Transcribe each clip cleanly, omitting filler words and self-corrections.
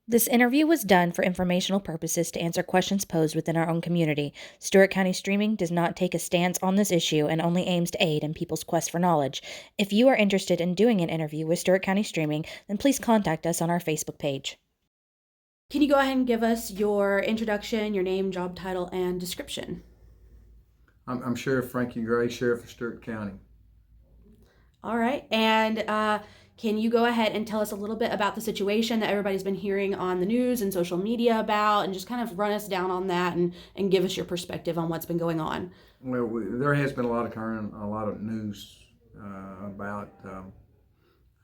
This interview was done for informational purposes to answer questions posed within our own community. Stewart County Streaming does not take a stance on this issue and only aims to aid in people's quest for knowledge. If you are interested in doing an interview with Stewart County Streaming, then please contact us on our Facebook page. Can you go ahead and give us your introduction, your name, job title, and description? I'm Sheriff Frankie Gray, Sheriff of Stewart County. All right. And can you go ahead and tell us a little bit about the situation that everybody's been hearing on the news and social media about, and just kind of run us down on that and give us your perspective on what's been going on? Well, there has been a lot of news about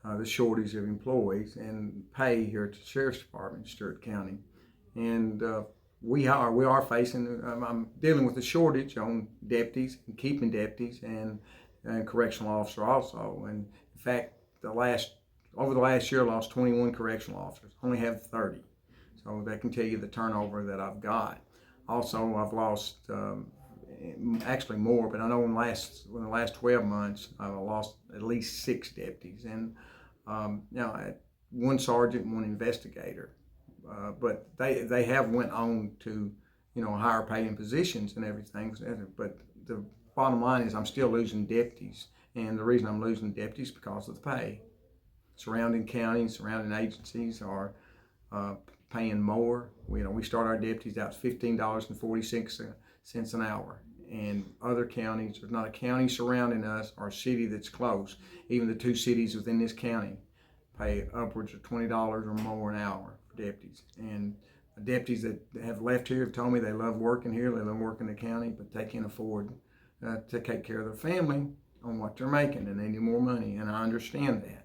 the shortage of employees and pay here at the Sheriff's Department in Stewart County, and we are facing. I'm dealing with a shortage on deputies and keeping deputies and correctional officer also. And in fact, over the last year, I lost 21 correctional officers. Only have 30, so that can tell you the turnover that I've got. Also, I've lost actually more, but I know in the last 12 months, I've lost at least 6 deputies, and now one sergeant and one investigator. But they have went on to higher paying positions and everything. But the bottom line is I'm still losing deputies, and the reason I'm losing deputies is because of the pay. Surrounding counties, surrounding agencies are paying more. We start our deputies out at $15.46 an hour, and other counties, there's not a county surrounding us or a city that's close. Even the 2 cities within this county pay upwards of $20 or more an hour for deputies. And deputies that have left here have told me they love working here, they love working in the county, but they can't afford to take care of their family on what they're making, and they need more money. And I understand that.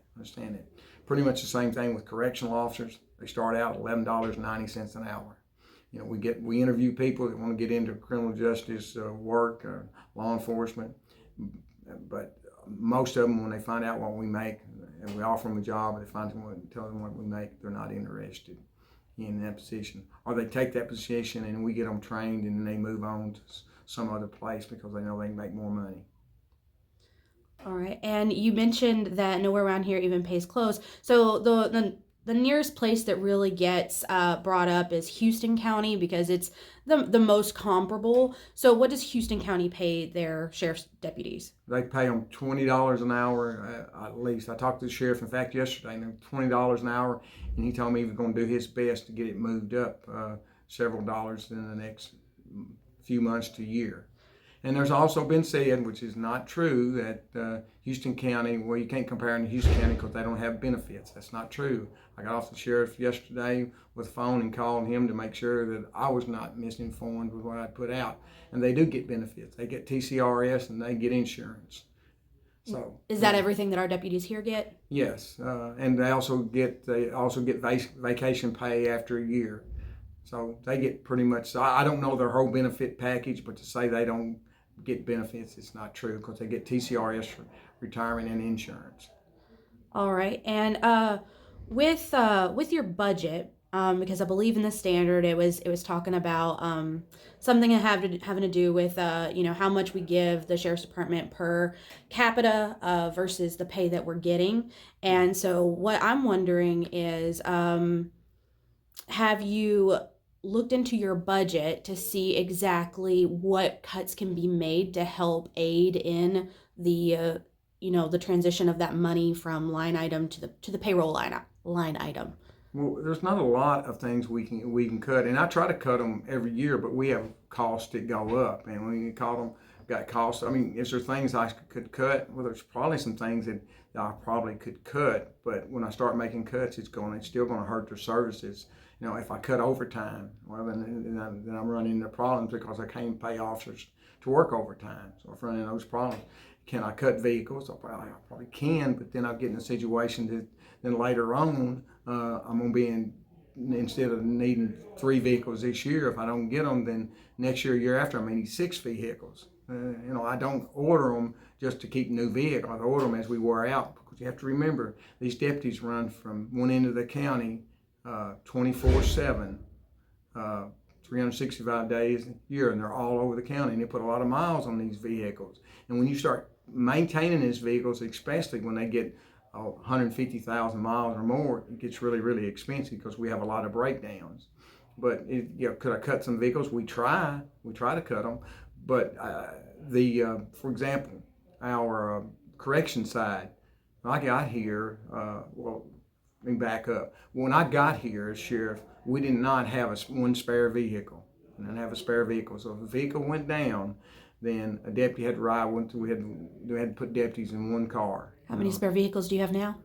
Pretty much the same thing with correctional officers. They start out at $11.90 an hour. We interview people that want to get into criminal justice work, law enforcement, but most of them, when they find out what we make, and we offer them a job, and tell them what we make, they're not interested in that position. Or they take that position and we get them trained, and then they move on to some other place because they know they can make more money. All right. And you mentioned that nowhere around here even pays close. So the nearest place that really gets brought up is Houston County, because it's the most comparable. So what does Houston County pay their sheriff's deputies? They pay them $20 an hour at least. I talked to the sheriff, in fact, yesterday, and $20 an hour, and he told me he was going to do his best to get it moved up several dollars in the next few months to year. And there's also been said, which is not true, that Houston County, well, you can't compare them to Houston County because they don't have benefits. That's not true. I got off the sheriff yesterday with a phone and called him to make sure that I was not misinformed with what I put out. And they do get benefits. They get TCRS and they get insurance. So is that everything that our deputies here get? Yes, and they also get vacation pay after a year. So they get pretty much. I don't know their whole benefit package, but to say they don't get benefits, it's not true, because they get TCRS for retirement and insurance. All right. And with your budget, because I believe in the standard it was talking about something having to do with how much we give the sheriff's department per capita versus the pay that we're getting. And so what I'm wondering is, have you looked into your budget to see exactly what cuts can be made to help aid in the the transition of that money from line item to the payroll line item? Well, there's not a lot of things we can cut, and I try to cut them every year, but we have costs that go up, and when you got costs. I mean, is there things I could cut? Well, there's probably some things that I probably could cut, but when I start making cuts, it's still going to hurt their services. If I cut overtime, well, then I'm running into problems because I can't pay officers to work overtime. So I'm running into those problems. Can I cut vehicles? I probably can, but then I'll get in a situation that then later on I'm going to be instead of needing 3 vehicles this year, if I don't get them, then next year after, I'm going to need 6 vehicles. I don't order them just to keep new vehicles. I order them as we wear out, because you have to remember, these deputies run from one end of the county 24/7, 365 days a year, and they're all over the county, and they put a lot of miles on these vehicles. And when you start maintaining these vehicles, especially when they get 150,000 miles or more, it gets really, really expensive because we have a lot of breakdowns. But could I cut some vehicles? We try to cut them. But for example, our correction side, when I got here, let me back up. When I got here as sheriff, we did not have one spare vehicle. We didn't have a spare vehicle. So if a vehicle went down, then a deputy had to ride. We had to put deputies in one car. How many spare vehicles do you have now?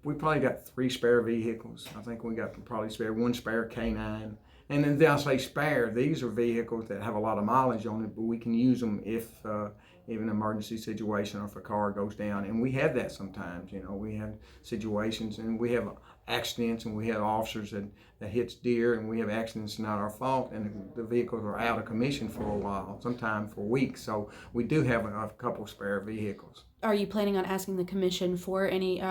We probably got 3 spare vehicles. I think we got probably one spare K9. And then I say spare, these are vehicles that have a lot of mileage on it, but we can use them if an emergency situation or if a car goes down. And we have that sometimes, we have situations and we have accidents and we have officers that hits deer and we have accidents not our fault and the vehicles are out of commission for a while, sometimes for weeks. So we do have a couple spare vehicles. Are you planning on asking the commission for any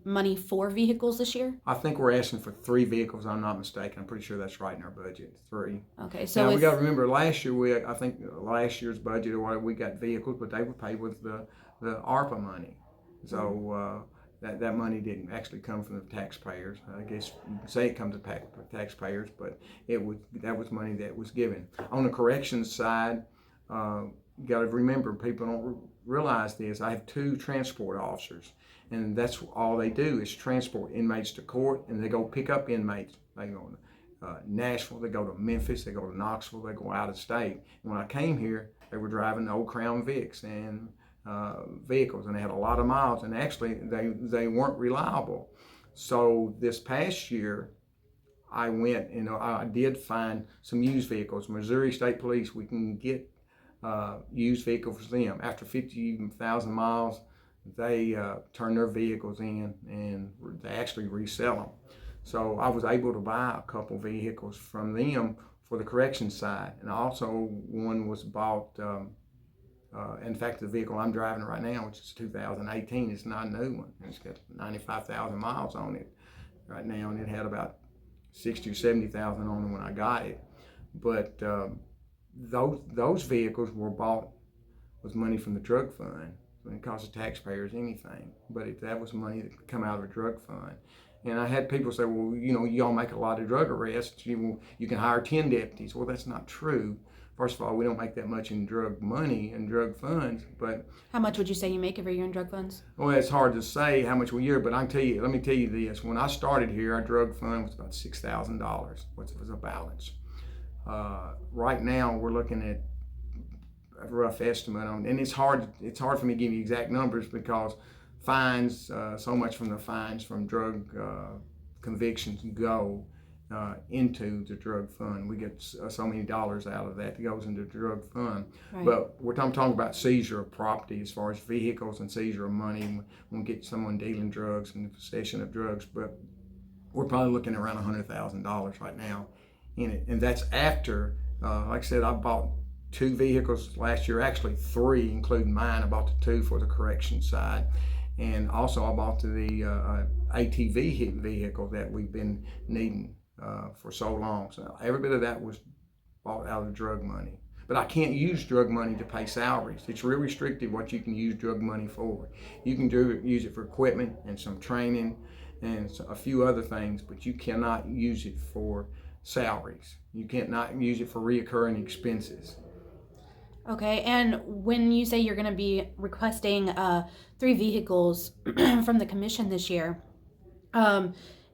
money for vehicles this year? I think we're asking for 3 vehicles. I'm not mistaken. I'm pretty sure that's right in our budget. 3. Okay, so now we got to remember last year I think last year's budget we got vehicles, but they were paid with the ARPA money. So that money didn't actually come from the taxpayers. I guess you can say it comes to taxpayers, but that was money that was given. On the corrections side, you got to remember, people don't realize this. I have 2 transport officers, and that's all they do is transport inmates to court, and they go pick up inmates. They go to Nashville, they go to Memphis, they go to Knoxville, they go out of state. And when I came here, they were driving the old Crown Vics and vehicles, and they had a lot of miles, and actually they weren't reliable. So this past year, I went and I did find some used vehicles. Missouri State Police, we can get used vehicles for them. After 50,000 miles, they turn their vehicles in and they actually resell them. So I was able to buy a couple vehicles from them for the corrections side. And also one was bought, in fact, the vehicle I'm driving right now, which is 2018, it's not a new one. It's got 95,000 miles on it right now, and it had about 60 or 70,000 on it when I got it. But those vehicles were bought with money from the drug fund. It didn't cost the taxpayers anything, but that was money that come out of a drug fund. And I had people say, well, y'all make a lot of drug arrests. You can hire 10 deputies. Well, that's not true. First of all, we don't make that much in drug money and drug funds. But how much would you say you make every year in drug funds? Well, it's hard to say how much a year, but let me tell you this. When I started here, our drug fund was about $6,000, which was a balance. Right now, we're looking at a rough estimate on, and it's hard for me to give you exact numbers because fines, so much from the fines from drug convictions go into the drug fund. We get so many dollars out of that goes into the drug fund. Right. But we're talking about seizure of property as far as vehicles and seizure of money when we get someone dealing drugs and the possession of drugs. But we're probably looking at around $100,000 right now in it. And that's after, like I said, I bought 2 vehicles last year, actually 3, including mine. I bought the 2 for the correction side. And also I bought the ATV vehicle that we've been needing for so long. So every bit of that was bought out of drug money. But I can't use drug money to pay salaries. It's real restricted what you can use drug money for. You can use it for equipment and some training and a few other things, but you cannot use it for salaries. You can't not use it for reoccurring expenses. Okay, and when you say you're going to be requesting 3 vehicles from the commission this year,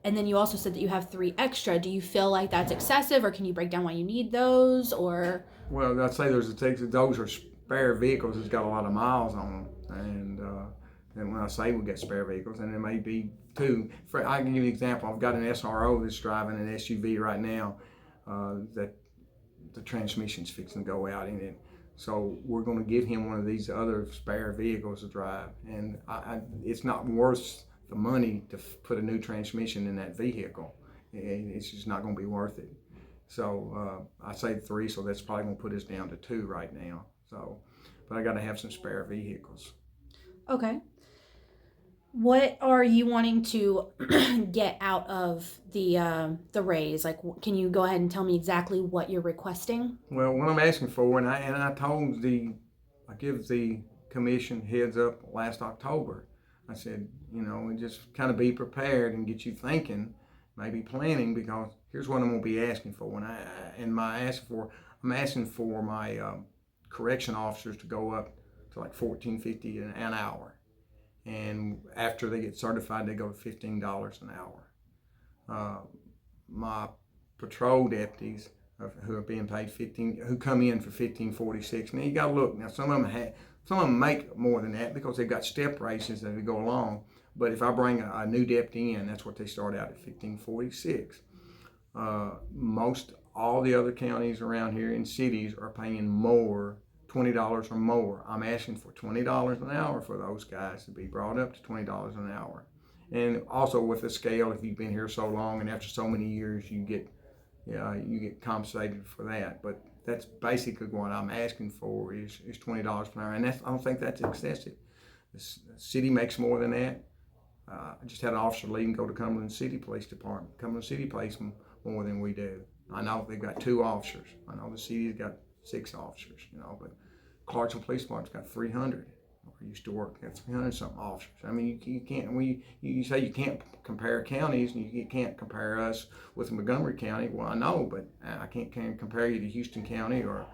and then you also said that you have 3 extra, do you feel like that's excessive, or can you break down why you need those, or? Well, I'd say those are spare vehicles that's got a lot of miles on them, and when I say we get spare vehicles, and there may be 2. I can give you an example. I've got an SRO that's driving an SUV right now that the transmission's fixing to go out in it. So we're going to give him one of these other spare vehicles to drive, and it's not worth the money to put a new transmission in that vehicle. It's just not going to be worth it. So I say 3, so that's probably going to put us down to 2 right now. So, but I got to have some spare vehicles. Okay. What are you wanting to get out of the raise? Like, can you go ahead and tell me exactly what you're requesting? Well, what I'm asking for, and I give the commission heads up last October. I said, and just kind of be prepared and get you thinking, maybe planning, because here's what I'm going to be asking for. I'm asking for my correction officers to go up to like $14.50 an hour, and after they get certified, they go to $15 an hour. My patrol deputies who are being paid who come in for 15.46. Now you got to look. Now some of them make more than that because they've got step raises as they go along. But if I bring a new deputy in, that's what they start out at, 15.46. Most all the other counties around here in cities are paying more, $20 or more. I'm asking for $20 an hour for those guys to be brought up to $20 an hour. And also with the scale, if you've been here so long and after so many years, you get compensated for that. But that's basically what I'm asking for is $20 per hour, and I don't think that's excessive. The city makes more than that. I just had an officer leave and go to Cumberland City Police Department. Cumberland City pays more than we do. I know they've got 2 officers. I know the city's got 6 officers, but Clarksville Police Department's got 300. I used to work at 300 something officers. I mean, you can't. You say you can't compare counties, and you can't compare us with Montgomery County. Well, I know, but I can't compare you to Houston County or,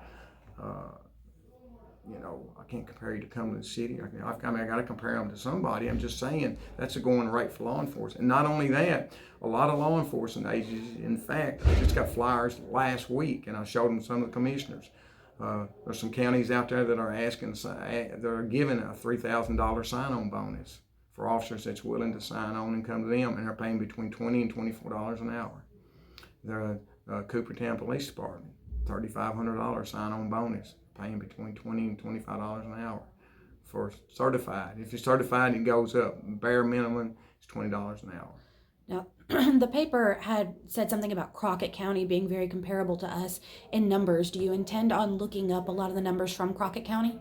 I can't compare you to Cumberland City. I got to compare them to somebody. I'm just saying that's a going rate for law enforcement. And not only that, a lot of law enforcement agencies. In fact, I just got flyers last week, and I showed them some of the commissioners. There's some counties out there that are giving a $3,000 sign-on bonus for officers that's willing to sign on and come to them, and they're paying between $20 and $24 an hour. The Coopertown Police Department, $3,500 sign-on bonus, paying between $20 and $25 an hour for certified. If you're certified, it goes up. Bare minimum is $20 an hour. Now, the paper had said something about Crockett County being very comparable to us in numbers. Do you intend on looking up a lot of the numbers from Crockett County?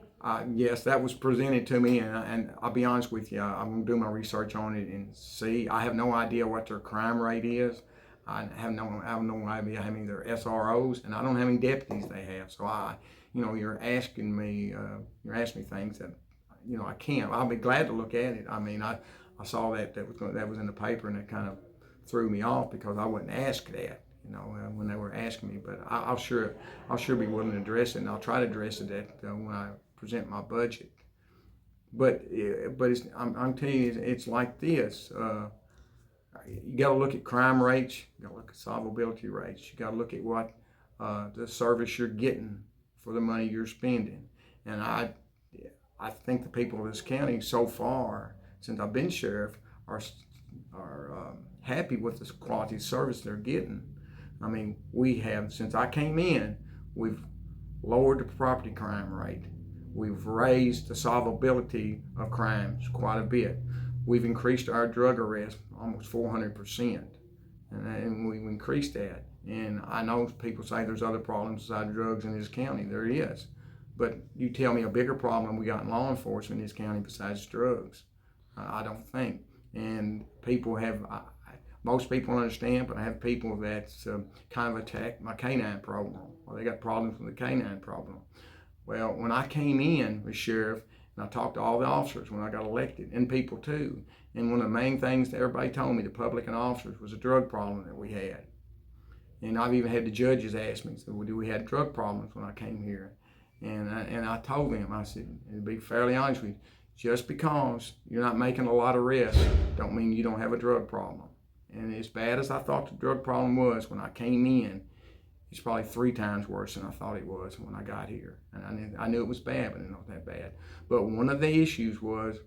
Yes, that was presented to me, and I'll be honest with you, I'm going to do my research on it and see. I have no idea what their crime rate is. I have no idea how many their SROs, and I don't know how many deputies they have. So you're asking me things that, I can't. I'll be glad to look at it. I mean, I saw that was in the paper, and it kind of threw me off because I wasn't asked that, when they were asking me. But I'll sure be willing to address it, and I'll try to address it when I present my budget. But I'm telling you, it's like this. You got to look at crime rates. You got to look at solvability rates. You got to look at what the service you're getting for the money you're spending. And I think the people of this county so far, since I've been sheriff, are happy with the quality of service they're getting. I mean, we have, since I came in, we've lowered the property crime rate. We've raised the solvability of crimes quite a bit. We've increased our drug arrest almost 400%, and we've increased that. And I know people say there's other problems besides drugs in this county. There is. But you tell me a bigger problem we got in law enforcement in this county besides drugs. I don't think. And most people understand, but I have people that's kind of attack my canine program, or they got problems with the canine program. Well, when I came in as sheriff, and I talked to all the officers when I got elected, and people too, and one of the main things that everybody told me, the public and officers, was a drug problem that we had. And I've even had the judges ask me, so do we have drug problems when I came here? And I told them, I said, to be fairly honest with you, just because you're not making a lot of arrests don't mean you don't have a drug problem. And as bad as I thought the drug problem was when I came in, it's probably 3 times worse than I thought it was when I got here. And I knew it was bad, but it wasn't that bad. But one of the issues was,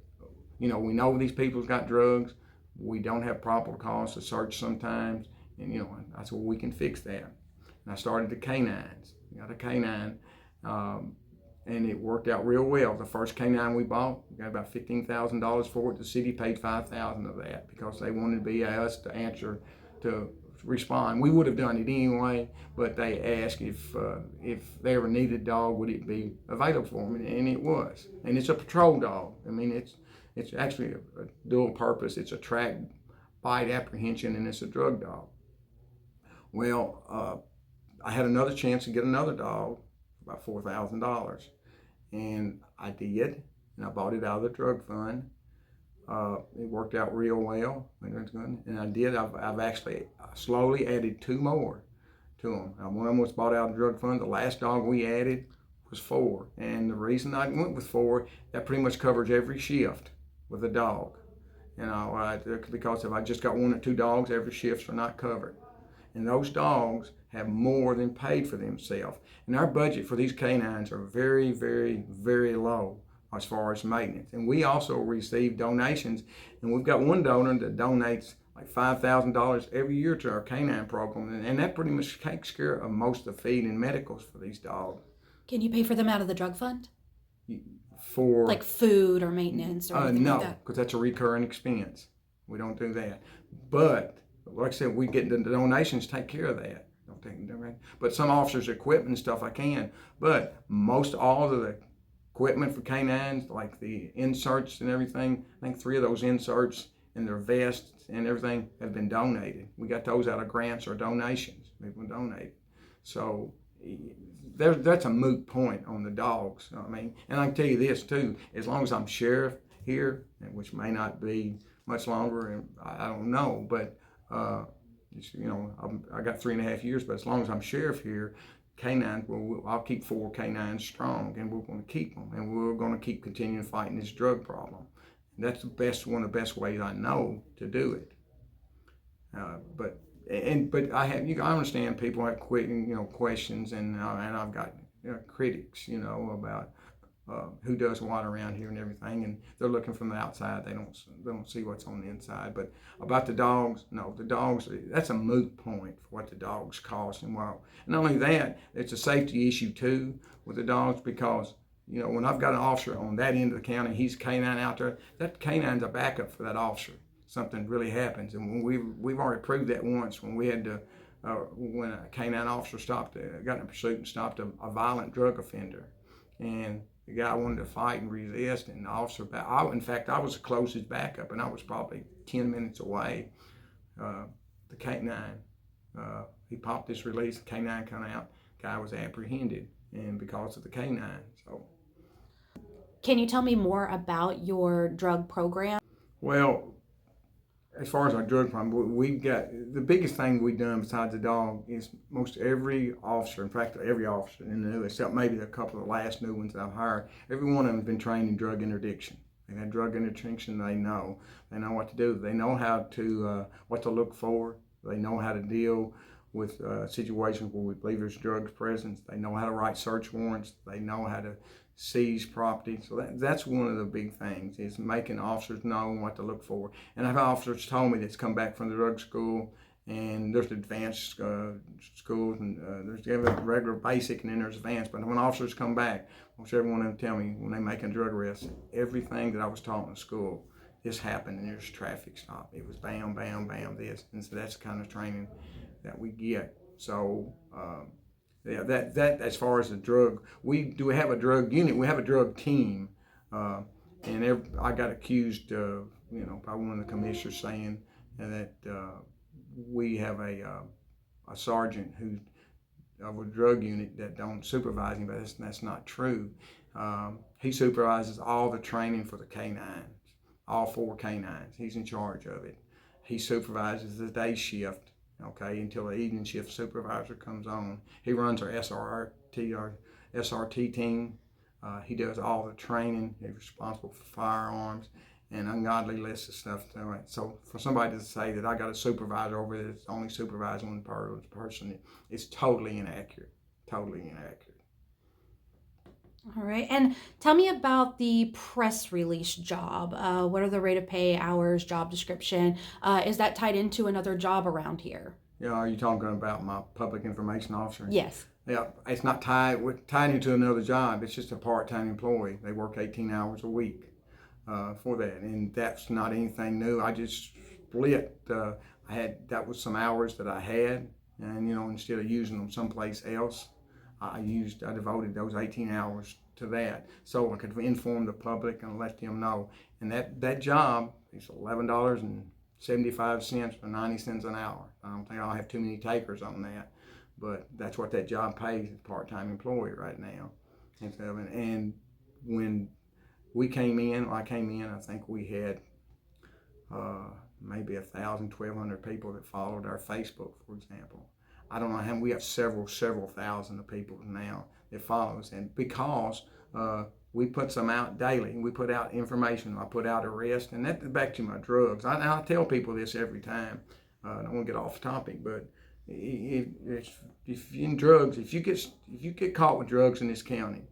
we know these people's got drugs. We don't have probable cause to search sometimes. And, I said, well, we can fix that. And I started the canines. We got a canine, and it worked out real well. The first canine we bought, we got about $15,000 for it. The city paid $5,000 of that because they wanted us to respond. We would have done it anyway, but they asked if they ever needed a dog, would it be available for them, and it was. And it's a patrol dog. I mean, it's actually a dual purpose. It's a track, bite, apprehension, and it's a drug dog. Well, I had another chance to get another dog, about $4,000, and I did, and I bought it out of the drug fund. It worked out real well, and I've actually slowly added 2 more to them. One of them was bought out of the drug fund. The last dog we added was 4, and the reason I went with 4, that pretty much covers every shift with a dog. Because if I just got 1 or 2 dogs, every shifts are not covered. And those dogs have more than paid for themselves. And our budget for these canines are very, very, very low as far as maintenance. And we also receive donations, and we've got one donor that donates like $5,000 every year to our canine program, and that pretty much takes care of most of the feed and medicals for these dogs. Can you pay for them out of the drug fund? For like food or maintenance or anything like no, that? because that's a recurring expense. We don't do that. But like I said, we get the donations take care of that. Don't take them. But some officers' equipment and stuff I can. But most all of the equipment for canines, like the inserts and everything, I think 3 of those inserts and their vests and everything have been donated. We got those out of grants or donations. People donated. So that's a moot point on the dogs. I mean, and I can tell you this too: as long as I'm sheriff here, which may not be much longer, and I don't know, but I got 3.5 years. But as long as I'm sheriff here, canines, I'll keep 4 canines strong, and we're going to keep them, and we're going to keep continuing fighting this drug problem. And that's one of the best ways I know to do it. But I understand people have questions, and I've got critics, about who does what around here and everything, and they're looking from the outside. They don't see what's on the inside. But about the dogs, no, the dogs, that's a moot point for what the dogs cost. And not only that, it's a safety issue too with the dogs, because when I've got an officer on that end of the county, he's canine out there, that canine's a backup for that officer. Something really happens, and when we've already proved that once when we had to when a canine officer got in a pursuit and stopped a violent drug offender, and the guy wanted to fight and resist, and the officer in fact I was the closest backup, and I was probably 10 minutes away. The canine he popped this release, the canine come out, guy was apprehended, and because of the canine. So Can you tell me more about your drug program? well, as far as our drug problem, we've got the biggest thing we've done besides the dog is most every officer, in fact, every officer in the new, except maybe a couple of the last new ones that I've hired, every one of them has been trained in drug interdiction. They've had drug interdiction. They know what to do. They know how to what to look for. They know how to deal with situations where we believe there's drugs present. They know how to write search warrants. They know how to seize property. So that's one of the big things, is making officers know what to look for. And I've officers told me that's come back from the drug school, and there's advanced schools, and there's regular basic, and then there's advanced. But when officers come back, almost every one of them tell me when they make a drug arrest, everything that I was taught in school, this happened, and there's a traffic stop. It was bam, bam, bam, this. And so that's the kind of training that we get. So that as far as the drug, we have a drug unit, we have a drug team, and I got accused of, by one of the commissioners saying that we have a sergeant who of a drug unit that don't supervise him, but that's not true. He supervises all the training for the canines, all 4 canines. He's in charge of it. He supervises the day shift, until the evening shift supervisor comes on. He runs our SRT team. He does all the training. He's responsible for firearms and ungodly lists of stuff. So for somebody to say that I got a supervisor over there that's only supervising one person, it's totally inaccurate. Totally inaccurate. All right. And tell me about the press release job. What are the rate of pay, hours, job description? Is that tied into another job around here? Yeah, are you talking about my public information officer? Yes. Yeah, it's not tied into another job. It's just a part-time employee. They work 18 hours a week for that, and that's not anything new. I just split. That was some hours that I had, and instead of using them someplace else, I devoted those 18 hours to that, so I could inform the public and let them know. And that job is $11.75 or 90 cents an hour. I don't think I'll have too many takers on that, but that's what that job pays as a part-time employee right now. And when I came in, I think we had maybe 1,000, 1,200 people that followed our Facebook, for example. I don't know how, we have several thousand of people now that follow us. And because we put some out daily, we put out information, I put out arrests, and that's back to my drugs. I tell people this every time. I don't want to get off topic, but if you're in drugs, if you get caught with drugs in this county,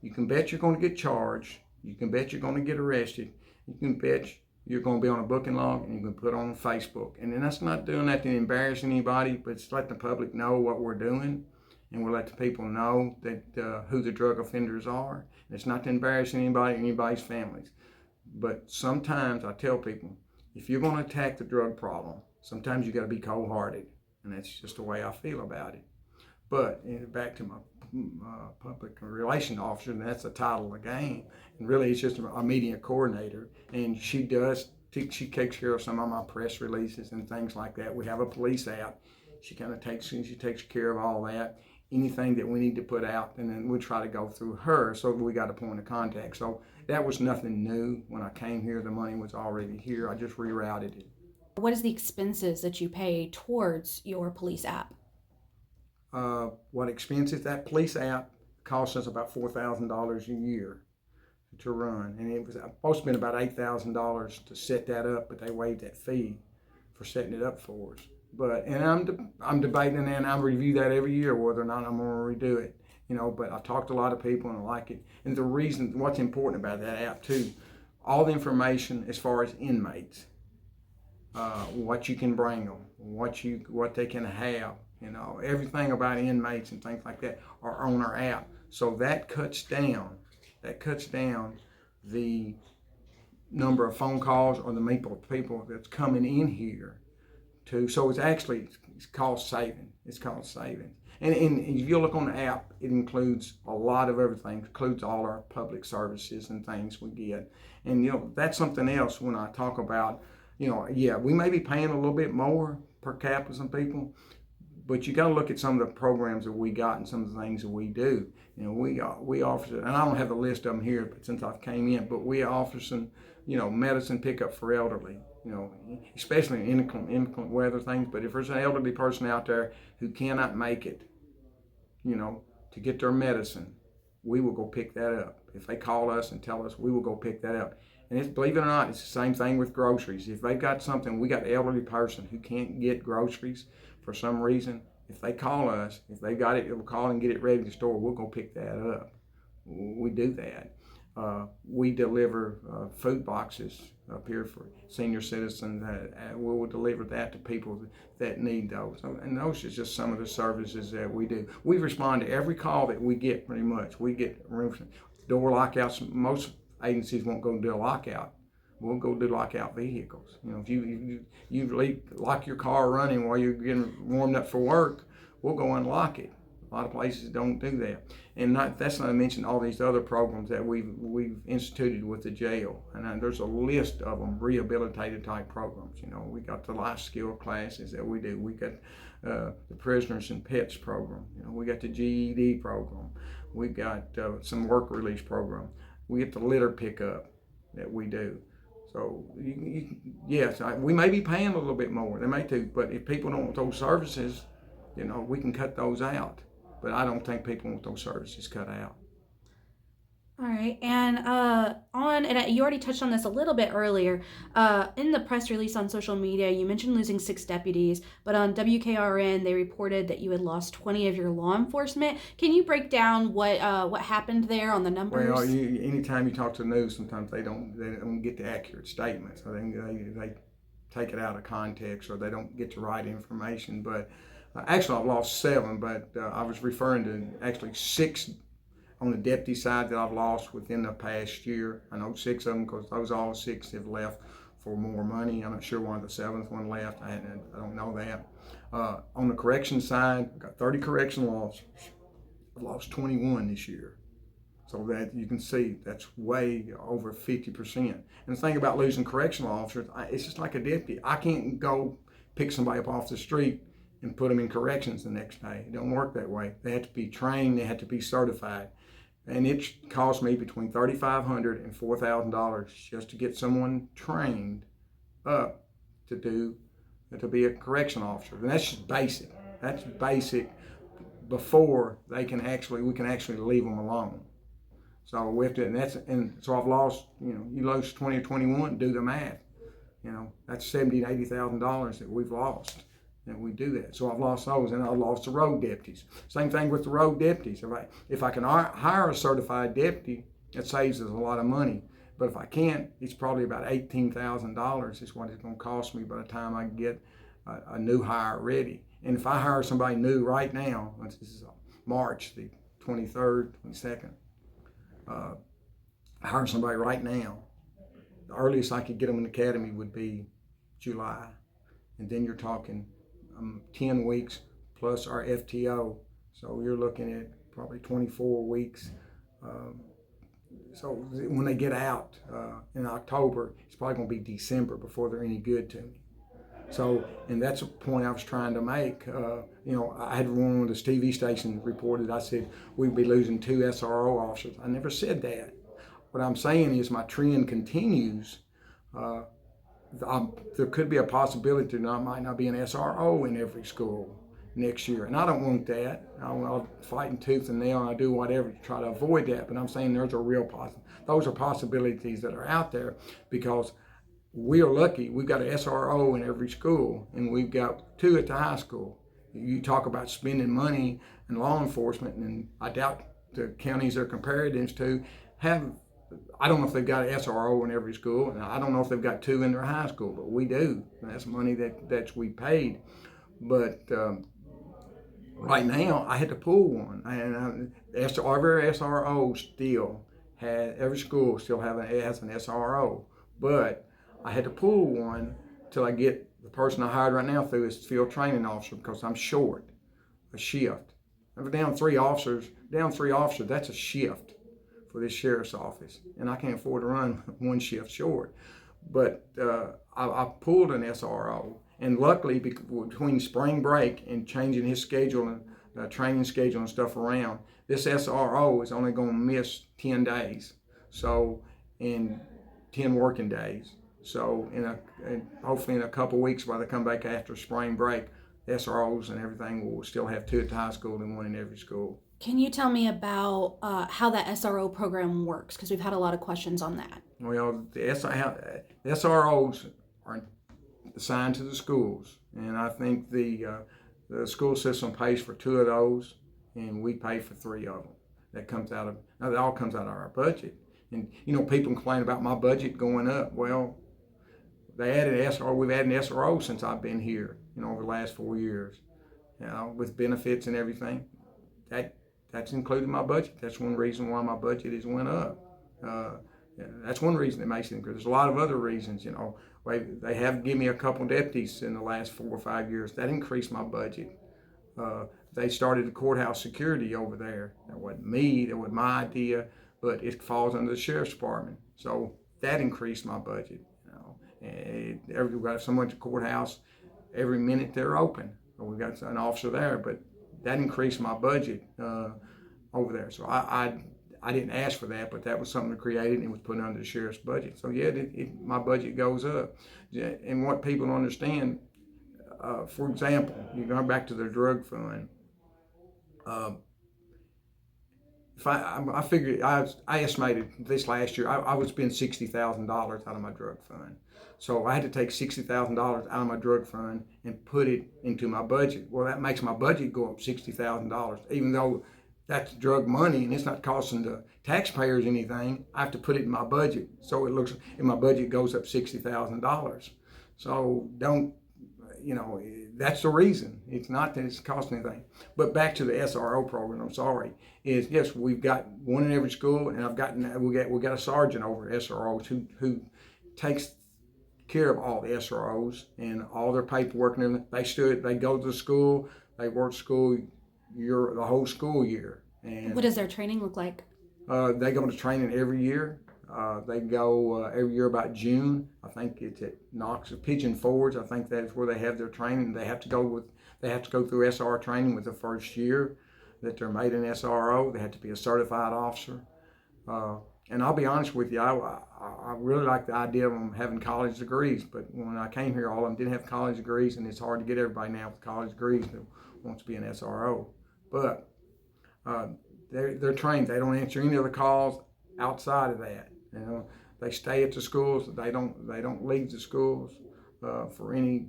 you can bet you're going to get charged. You can bet you're going to get arrested. You can bet you're going to be on a booking log, and you can put it on Facebook. And then that's not doing that to embarrass anybody, but it's letting the public know what we're doing, and we'll let the people know that who the drug offenders are. And it's not to embarrass anybody or anybody's families. But sometimes I tell people, if you're going to attack the drug problem, sometimes you got to be cold-hearted, and that's just the way I feel about it. But back to my public relations officer, and that's the title of the game. And really, it's just a media coordinator, and she takes care of some of my press releases and things like that. We have a police app. She takes care of all that. Anything that we need to put out, and then we try to go through her, so we got a point of contact. So that was nothing new. When I came here, the money was already here. I just rerouted it. What is the expenses that you pay towards your police app? What expenses? That police app costs us about $4,000 a year to run, and it was supposed to be about $8,000 to set that up, but they waived that fee for setting it up for us. And I'm debating, and I review that every year whether or not I'm going to redo it. But I've talked to a lot of people and I like it. And the reason, what's important about that app too, all the information as far as inmates, what you can bring them, what they can have, everything about inmates and things like that are on our app. So that cuts down the number of phone calls or the people that's coming in here so it's cost saving. It's cost saving. And if you look on the app, it includes a lot of everything. It includes all our public services and things we get. And that's something else when I talk about, we may be paying a little bit more per capita some people, but you got to look at some of the programs that we got and some of the things that we do. We offer, and I don't have the list of them here, but since I've came in, but we offer some, medicine pickup for elderly. Especially in inclement weather things. But if there's an elderly person out there who cannot make it, to get their medicine, we will go pick that up. If they call us and tell us, we will go pick that up. And believe it or not, it's the same thing with groceries. If they've got something, we got an elderly person who can't get groceries for some reason, if they call us, if they got it, we'll call and get it ready to store, we'll go pick that up. We do that. We deliver food boxes up here for senior citizens. We will deliver that to people that need those. And those are just some of the services that we do. We respond to every call that we get pretty much. We get door lockouts. Most agencies won't go do a lockout. We'll go do lockout vehicles. If you lock your car running while you're getting warmed up for work, we'll go unlock it. A lot of places don't do that. And that's not to mention all these other programs that we've instituted with the jail. And there's a list of them, rehabilitative type programs. We got the life skill classes that we do. We got the prisoners and pets program. We got the GED program. We got some work release program. We get the litter pickup that we do. So yes, we may be paying a little bit more. They may too, but if people don't want those services, we can cut those out. But I don't think people want those services cut out. All right, and you already touched on this a little bit earlier. In the press release on social media, you mentioned losing 6 deputies, but on WKRN, they reported that you had lost 20 of your law enforcement. Can you break down what happened there on the numbers? Well, anytime you talk to the news, sometimes they don't get the accurate statement, so they take it out of context, or they don't get the right information. But actually, I've lost 7, but I was referring to actually 6 on the deputy side that I've lost within the past year. I know 6 of them because those all 6 have left for more money. I'm not sure why the 7th one left. I don't know that. On the correction side, I've got 30 correction officers. I've lost 21 this year. So that you can see that's way over 50%. And the thing about losing correctional officers, it's just like a deputy. I can't go pick somebody up off the street and put them in corrections the next day. It don't work that way. They have to be trained. They have to be certified. And it cost me between $3,500 and $4,000 just to get someone trained up to be a correction officer. And that's just basic. That's basic before we can actually leave them alone. So we have to, so I've lost, you lose 20 or 21, do the math. That's $70,000 to $80,000 that we've lost. And we do that. So I've lost those, and I've lost the road deputies. Same thing with the road deputies. If I can hire a certified deputy, it saves us a lot of money. But if I can't, it's probably about $18,000 is what it's going to cost me by the time I get a new hire ready. And if I hire somebody new right now, this is March the 23rd, 22nd, hire somebody right now, the earliest I could get them in the academy would be July. And then you're talking 10 weeks plus our FTO. So you're looking at probably 24 weeks. So when they get out in October, it's probably going to be December before they're any good to me. So, and that's a point I was trying to make. I had one of the TV stations reported, I said, we'd be losing 2 SRO officers. I never said that. What I'm saying is my trend continues. There could be a possibility there might not be an SRO in every school next year. And I don't want that. I'll fight tooth and nail, and I do whatever to try to avoid that. But I'm saying those are possibilities that are out there, because we are lucky. We've got an SRO in every school, and we've got 2 at the high school. You talk about spending money in law enforcement, and I doubt the counties they're comparing to have. I don't know if they've got an SRO in every school, and I don't know if they've got 2 in their high school, but we do. And that's money that's we paid. But right now, I had to pull one, and every SRO still every school still has an SRO, but I had to pull one till I get the person I hired right now through as field training officer, because I'm short a shift. If we're down 3 officers, that's a shift for this sheriff's office, and I can't afford to run one shift short. But I pulled an SRO, and luckily between spring break and changing his schedule and training schedule and stuff around, this SRO is only going to miss 10 days, so in 10 working days. So hopefully in a couple weeks, while they come back after spring break, SROs and everything will still have 2 at the high school and 1 in every school. Can you tell me about how that SRO program works? Because we've had a lot of questions on that. Well, the SROs are assigned to the schools, and I think the school system pays for 2 of those, and we pay for 3 of them. That all comes out of our budget. And people complain about my budget going up. Well, we've added an SRO since I've been here, over the last 4 years, with benefits and everything. That's included in my budget. That's one reason why my budget has went up. That's one reason it makes it increase. There's a lot of other reasons, They have given me a couple deputies in the last 4 or 5 years. That increased my budget. They started the courthouse security over there. That wasn't me. That wasn't my idea, but it falls under the sheriff's department. So that increased my budget. And we've got someone at the courthouse every minute they're open. We've got an officer there, but that increased my budget over there. So I didn't ask for that, but that was something created, and it was put under the sheriff's budget. So yeah, my budget goes up. And what people don't understand, for example, you go back to the drug fund. If I figured, I estimated this last year, I would spend $60,000 out of my drug fund. So I had to take $60,000 out of my drug fund and put it into my budget. Well, that makes my budget go up $60,000, even though that's drug money and it's not costing the taxpayers anything. I have to put it in my budget, so it looks, and my budget goes up $60,000. So that's the reason. It's not that it's costing anything. But back to the SRO program, I'm sorry, is yes, we've got 1 in every school, and we got a sergeant over SROs who takes care of all the SROs and all their paperwork and everything. They go to the school, they work school the whole school year. And what does their training look like? They go to training every year. They go every year about June. I think it's at Knox Pigeon Forge. I think that's where they have their training. They have to go through SR training with the first year that they're made an SRO. They have to be a certified officer. And I'll be honest with you, I really like the idea of them having college degrees, but when I came here, all of them didn't have college degrees, and it's hard to get everybody now with college degrees that wants to be an SRO. But uh, they're trained. They don't answer any other calls outside of that. You know, they stay at the schools. They don't leave the schools for any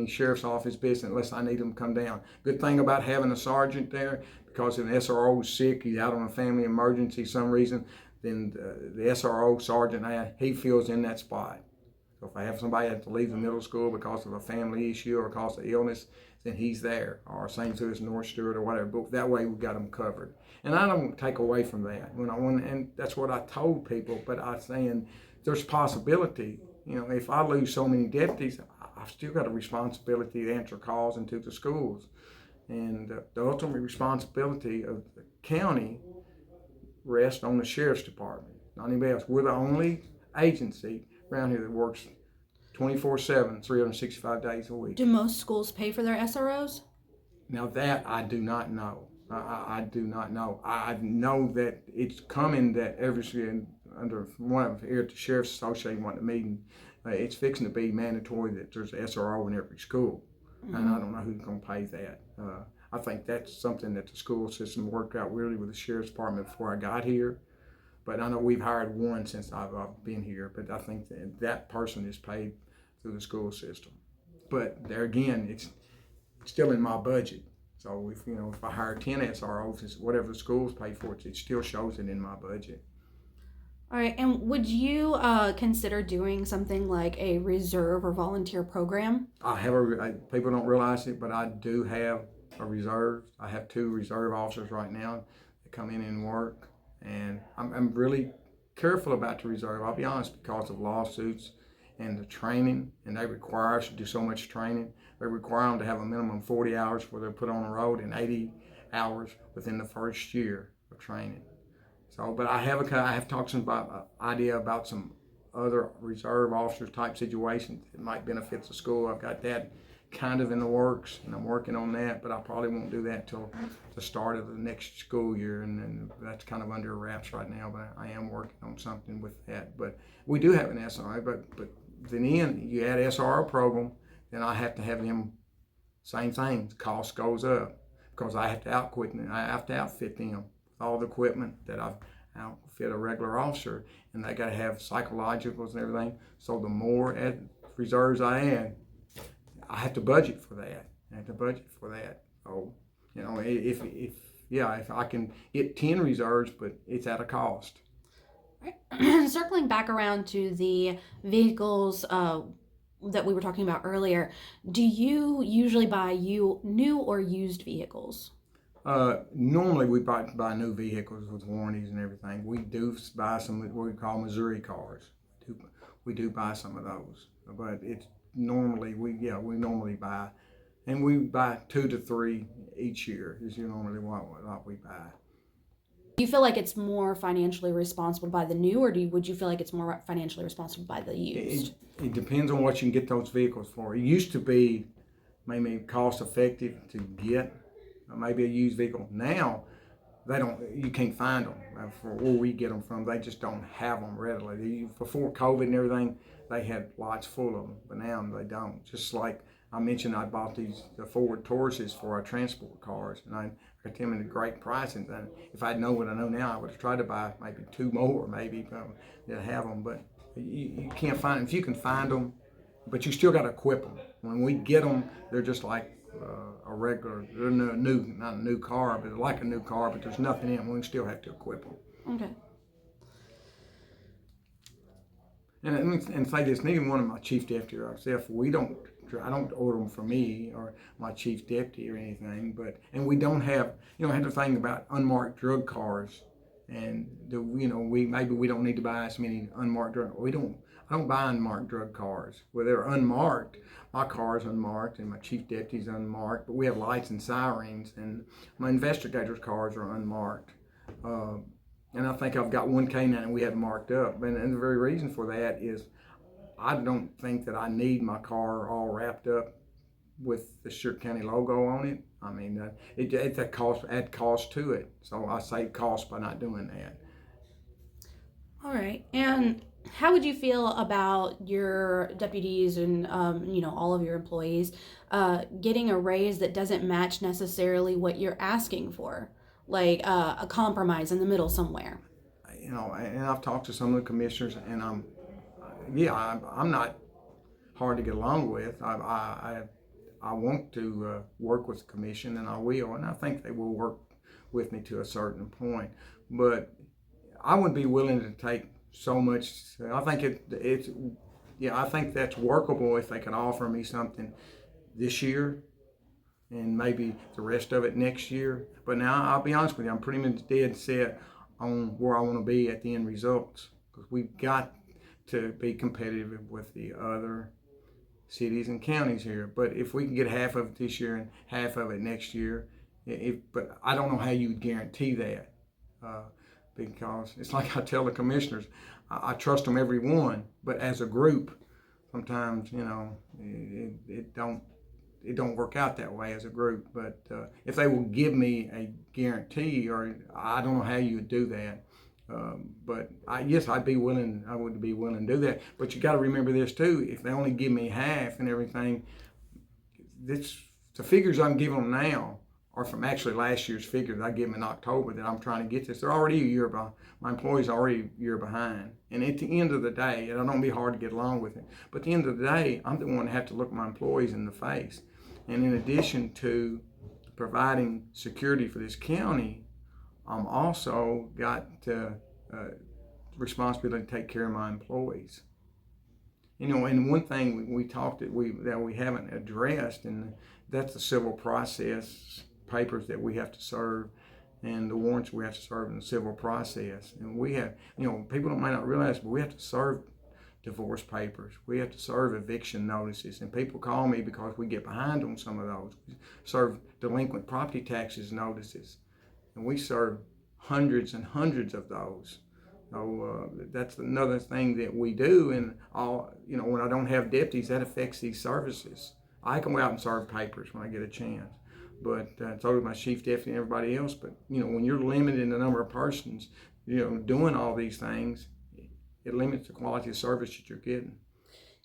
sheriff's office business unless I need them to come down. Good thing about having a sergeant there, because if an SRO is sick, he's out on a family emergency, some reason, then the SRO sergeant, he fills in that spot. So if I have somebody that have to leave the middle school because of a family issue or because of illness, then he's there. Or St. Louis North Stewart or whatever. But that way we got them covered. And I don't take away from that. And that's what I told people. But I'm saying there's possibility. You know, if I lose so many deputies, I've still got a responsibility to answer calls into the schools. And the ultimate responsibility of the county rests on the sheriff's department, not anybody else. We're the only agency around here that works 24/7, 365 days a week. Do most schools pay for their SROs? Now that I do not know. I do not know. I know that it's coming that every year under one of here at the Sheriff's Association, one of the meeting, it's fixing to be mandatory that there's an SRO in every school. Mm-hmm. And I don't know who's going to pay that. I think that's something that the school system worked out really with the Sheriff's Department before I got here. But I know we've hired one since I've been here, but I think that person is paid through the school system. But there again, it's still in my budget. So if I hire 10 SROs, whatever the schools pay for it still shows it in my budget. All right, and would you consider doing something like a reserve or volunteer program? I have people don't realize it, but I do have a reserve. I have 2 reserve officers right now that come in and work, and I'm really careful about the reserve. I'll be honest, because of lawsuits and the training, and they require us to do so much training. They require them to have a minimum 40 hours before they're put on the road and 80 hours within the first year of training. So, but I have talked some idea about some other reserve officers type situations that might benefit the school. I've got that kind of in the works, and I'm working on that, but I probably won't do that till the start of the next school year, and that's kind of under wraps right now, but I am working on something with that. But we do have an SRO, but then you add SRO program, then I have to have them, same thing, the cost goes up, because I have to outfit them with all the equipment that I've outfit a regular officer, and they got to have psychologicals and everything. So the more reserves I add, I have to budget for that. So, if I can get 10 reserves, but it's at a cost. Right. Circling back around to the vehicles that we were talking about earlier, do you usually buy new or used vehicles? Normally we buy new vehicles with warranties and everything. We do buy some what we call Missouri cars. We do buy some of those, but it's normally we normally buy, and we buy 2 to 3 each year is normally what we buy. Do you feel like it's more financially responsible by the new, or would you feel like it's more financially responsible by the used? It depends on what you can get those vehicles for. It used to be maybe cost effective to get maybe a used vehicle. Now you can't find them for where we get them from. They just don't have them readily. Before COVID and everything, they had lots full of them, but now they don't. Just like I mentioned, I bought the Ford Tauruses for our transport cars, and I got them at a great price. And then if I'd known what I know now, I would have tried to buy maybe 2 more, maybe that have them. But you can't find them. If you can find them, but you still got to equip them. When we get them, they're just like a regular, they're not a new car, but they're like a new car, but there's nothing in them. We still have to equip them. Okay. And say this, neither one of my chief deputy or myself, I don't order them for me or my chief deputy or anything, and we don't have, have the thing about unmarked drug cars, and we don't need to buy as many unmarked drug. I don't buy unmarked drug cars. Well, they're unmarked. My car's unmarked and my chief deputy's unmarked, but we have lights and sirens, and my investigator's cars are unmarked. And I think I've got one K9 and we have marked up. And the very reason for that is I don't think that I need my car all wrapped up with the Stewart County logo on it. I mean, it's a cost, add cost to it. So I save cost by not doing that. All right. And how would you feel about your deputies and all of your employees getting a raise that doesn't match necessarily what you're asking for, like a compromise in the middle somewhere? And I've talked to some of the commissioners, and I'm not hard to get along with. I want to work with the commission, and I will, and I think they will work with me to a certain point. But I would be willing to take so much. I think I think that's workable if they could offer me something this year and maybe the rest of it next year. But now I'll be honest with you, I'm pretty much dead set on where I want to be at the end results, because we've got to be competitive with the other cities and counties here. But if we can get half of it this year and half of it next year, but I don't know how you would guarantee that, because it's like I tell the commissioners, I trust them every one, but as a group, sometimes it don't work out that way as a group. But if they will give me a guarantee, or I don't know how you would do that. But yes, I would be willing to do that. But you got to remember this too: if they only give me half and everything, the figures I'm giving them now are from actually last year's figures I gave them in October that I'm trying to get this. They're already a year behind. My employees are already a year behind. And at the end of the day, and I don't be hard to get along with it, but at the end of the day, I'm the one that have to look my employees in the face. And in addition to providing security for this county, I'm also got responsibility to take care of my employees. And one thing we talked that we haven't addressed, and that's the civil process papers that we have to serve, and the warrants we have to serve in the civil process. And we have, people might not realize, but we have to serve divorce papers. We have to serve eviction notices, and people call me because we get behind on some of those. We serve delinquent property taxes notices, and we serve hundreds and hundreds of those. So that's another thing that we do. And when I don't have deputies, that affects these services. I can go out and serve papers when I get a chance, but so does my chief deputy and everybody else. But when you're limited in the number of persons, doing all these things, it limits the quality of service that you're getting.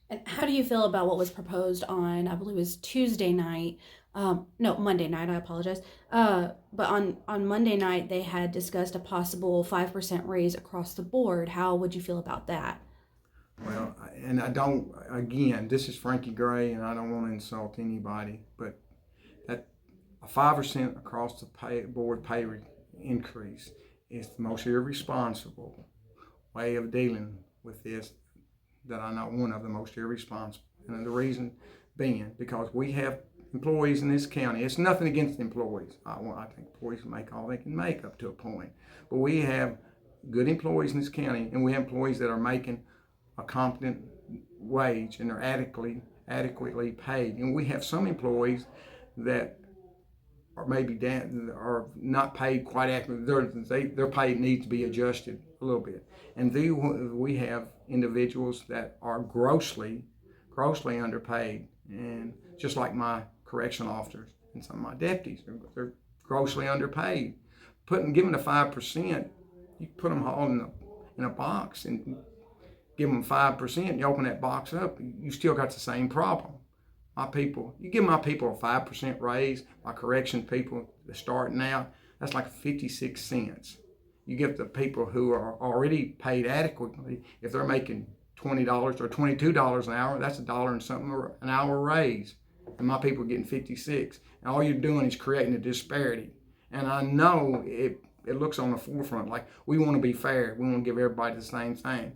And how do you feel about what was proposed on, I believe it was Tuesday night? No, Monday night, I apologize. But on Monday night, they had discussed a possible 5% raise across the board. How would you feel about that? Well, and again, this is Frankie Gray, and I don't want to insult anybody, but that a 5% across the board pay increase is the most irresponsible way of dealing with this that I know, one of the most irresponsible. And the reason being, because we have employees in this county. It's nothing against employees. I think employees make all they can make up to a point. But we have good employees in this county, and we have employees that are making a competent wage and are adequately paid. And we have some employees that are are not paid quite accurately. Their pay needs to be adjusted a little bit. And we have individuals that are grossly underpaid, and just like my correctional officers and some of my deputies, they're grossly underpaid. Giving the 5%, you put them all in a box and give them 5%. You open that box up, you still got the same problem. You give my people a 5% raise. My correction people starting out, that's like 56 cents. You give the people who are already paid adequately, if they're making $20 or $22 an hour, that's $1 and something an hour raise. And my people are getting 56. And all you're doing is creating a disparity. And I know it looks on the forefront like we want to be fair. We want to give everybody the same thing.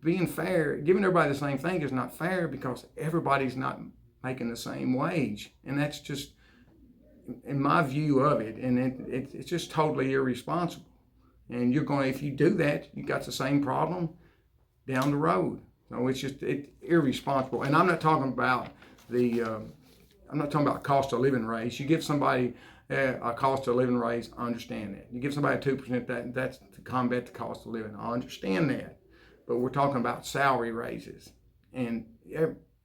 Being fair, giving everybody the same thing is not fair, because everybody's not making the same wage. And that's just, in my view of it, and it's just totally irresponsible. And if you do that, you got the same problem down the road. So it's irresponsible. And I'm not talking about cost of living raise. You give somebody a cost of living raise, I understand that. You give somebody a 2%, that's to combat the cost of living. I understand that. But we're talking about salary raises, and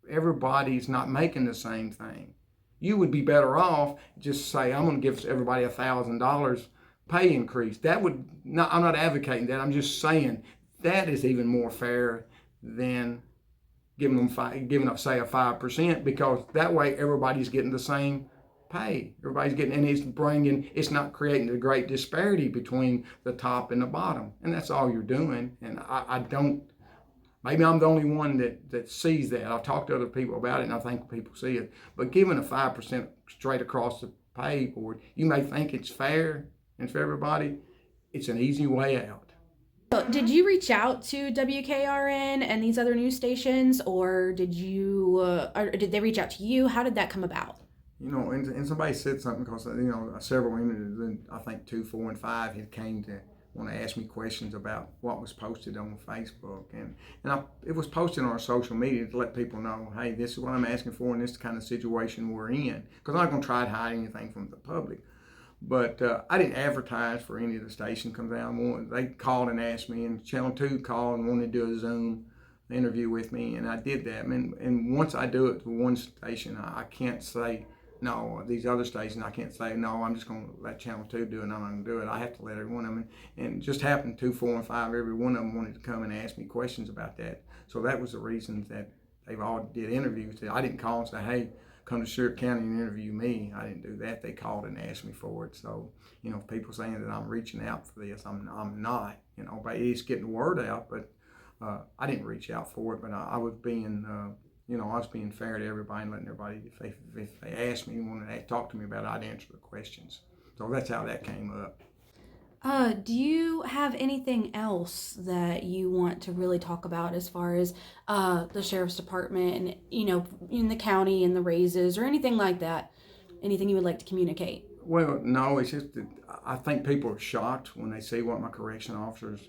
everybody's not making the same thing. You would be better off just say, I'm going to give everybody $1,000 pay increase. I'm not advocating that. I'm just saying that is even more fair than giving up say a 5%, because that way everybody's getting the same pay. Everybody's getting, and it's not creating a great disparity between the top and the bottom, and that's all you're doing. And I don't. Maybe I'm the only one that sees that. I've talked to other people about it, and I think people see it. But giving a 5% straight across the pay board, you may think it's fair, and for everybody, it's an easy way out. Did you reach out to WKRN and these other news stations, or did they reach out to you? How did that come about? And somebody said something, because several interviews, I think 2, 4, and 5 had came to want to ask me questions about what was posted on Facebook, and it was posted on our social media to let people know, hey, this is what I'm asking for, and this is the kind of situation we're in. Because I'm not going to try to hide anything from the public. But I didn't advertise for any of the station comes out. They called and asked me, and Channel 2 called and wanted to do a Zoom interview with me, and I did that. And once I do it to one station, I can't say no. These other stations, I can't say no. I'm just going to let Channel 2 do it, and I'm going to do it. I have to let every one of them. And it just happened 2, 4, and 5. Every one of them wanted to come and ask me questions about that. So that was the reason that they've all did interviews. I didn't call and say, hey, come to Sheriff County and interview me. I didn't do that. They called and asked me for it. So, people saying that I'm reaching out for this, I'm not. But it's getting the word out. But I didn't reach out for it. But I was being, I was being fair to everybody and letting everybody, if they asked me and wanted to talk to me about it, I'd answer the questions. So that's how that came up. Do you have anything else that you want to really talk about as far as the sheriff's department and, in the county and the raises or anything like that? Anything you would like to communicate? Well, no, it's just that I think people are shocked when they see what my correction officers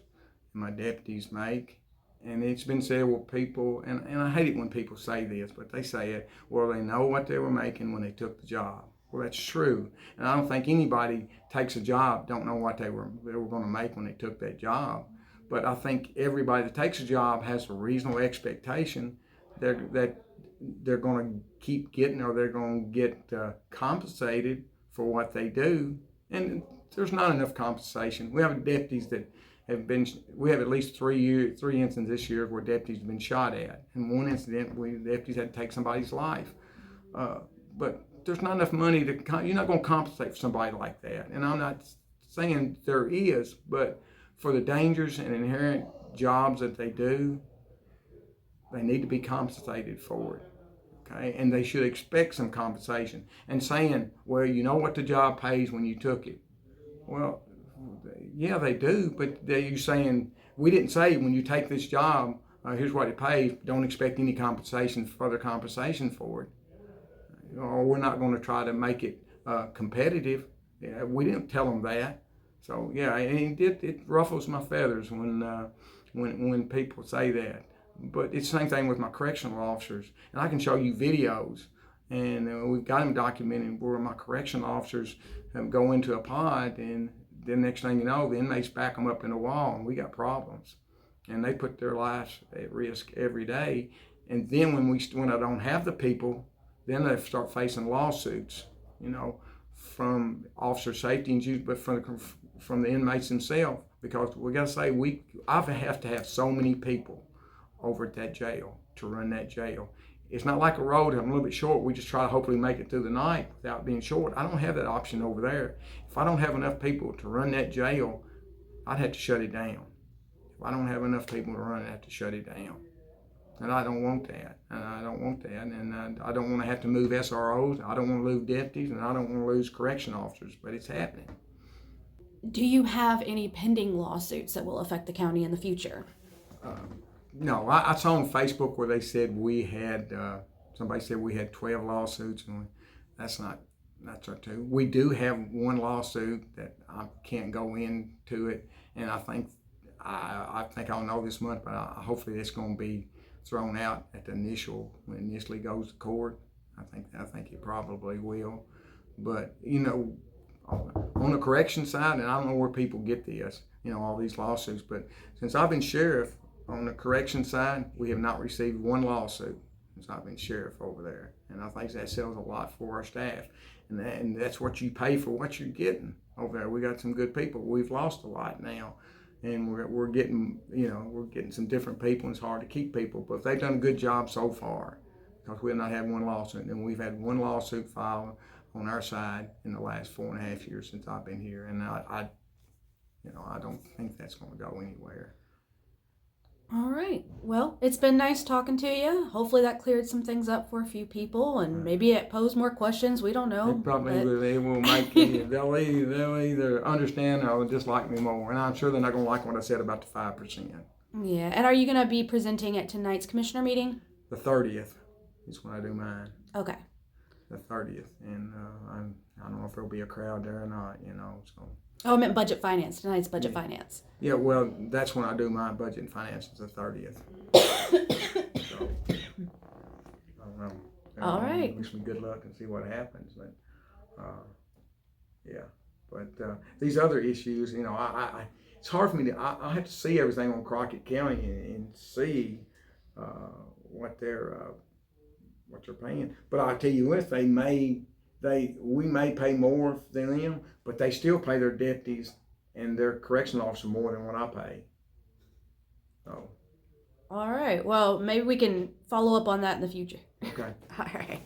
and my deputies make. And it's been said, well, people, and I hate it when people say this, but they say it, well, they know what they were making when they took the job. Well, that's true. And I don't think anybody takes a job don't know what they were going to make when they took that job. But I think everybody that takes a job has a reasonable expectation that they're going to keep getting, or they're going to get compensated for what they do. And there's not enough compensation. We have deputies that we have at least three incidents this year where deputies have been shot at. In one incident, deputies had to take somebody's life. But there's not enough money you're not going to compensate for somebody like that. And I'm not saying there is, but for the dangers and inherent jobs that they do, they need to be compensated for it. Okay? And they should expect some compensation. And saying, well, you know what the job pays when you took it. Well, yeah, they do, but you're saying, we didn't say when you take this job, here's what it pays, don't expect any further compensation for it. Or we're not going to try to make it competitive. Yeah, we didn't tell them that. So yeah, and it ruffles my feathers when people say that. But it's the same thing with my correctional officers, and I can show you videos, and we've got them documented where my correctional officers go into a pod, and the next thing you know, the inmates back them up in a wall, and we got problems, and they put their lives at risk every day. And then when I don't have the people, then they start facing lawsuits, from officer safety and use, but from the inmates themselves, because we got to say I have to have so many people over at that jail to run that jail. It's not like a road. I'm a little bit short. We just try to hopefully make it through the night without being short. I don't have that option over there. If I don't have enough people to run that jail, I'd have to shut it down. If I don't have enough people to run it, I have to shut it down. And I don't want that. And I don't want that. And I don't want to have to move SROs. I don't want to lose deputies, and I don't want to lose correction officers. But it's happening. Do you have any pending lawsuits that will affect the county in the future? No, I saw on Facebook where they said somebody said we had 12 lawsuits, and that's not true. We do have one lawsuit that I can't go into it, and I think I'll know this month, but hopefully it's going to be thrown out at when it initially goes to court. I think it probably will. But on the correction side, and I don't know where people get this, all these lawsuits, but since I've been sheriff, on the correction side, we have not received one lawsuit since I've been sheriff over there. And I think that sells a lot for our staff. And that's what you pay for what you're getting over there. We got some good people. We've lost a lot now. and we're getting some different people, and it's hard to keep people. But they've done a good job so far, because we've not had one lawsuit, and we've had one lawsuit filed on our side in the last 4.5 years since I've been here, and I don't think that's going to go anywhere. All right. Well, it's been nice talking to you. Hopefully that cleared some things up for a few people, and maybe it posed more questions. We don't know. They will make they'll either understand or dislike me more, and I'm sure they're not going to like what I said about the 5%. Yeah. And are you going to be presenting at tonight's commissioner meeting? The 30th is when I do mine. Okay. The 30th, and I don't know if there'll be a crowd there or not. So. Oh, I meant budget finance. Tonight's budget finance. Yeah, well, that's when I do my budget and finances, the 30th. So, I don't know. All right. Wish me good luck and see what happens. But, yeah. But these other issues, it's hard for me to. I have to see everything on Crockett County and see what they're paying. But I'll tell you what, we may pay more than them, but they still pay their deputies and their correctional officer more than what I pay. So. All right. Well, maybe we can follow up on that in the future. Okay. All right.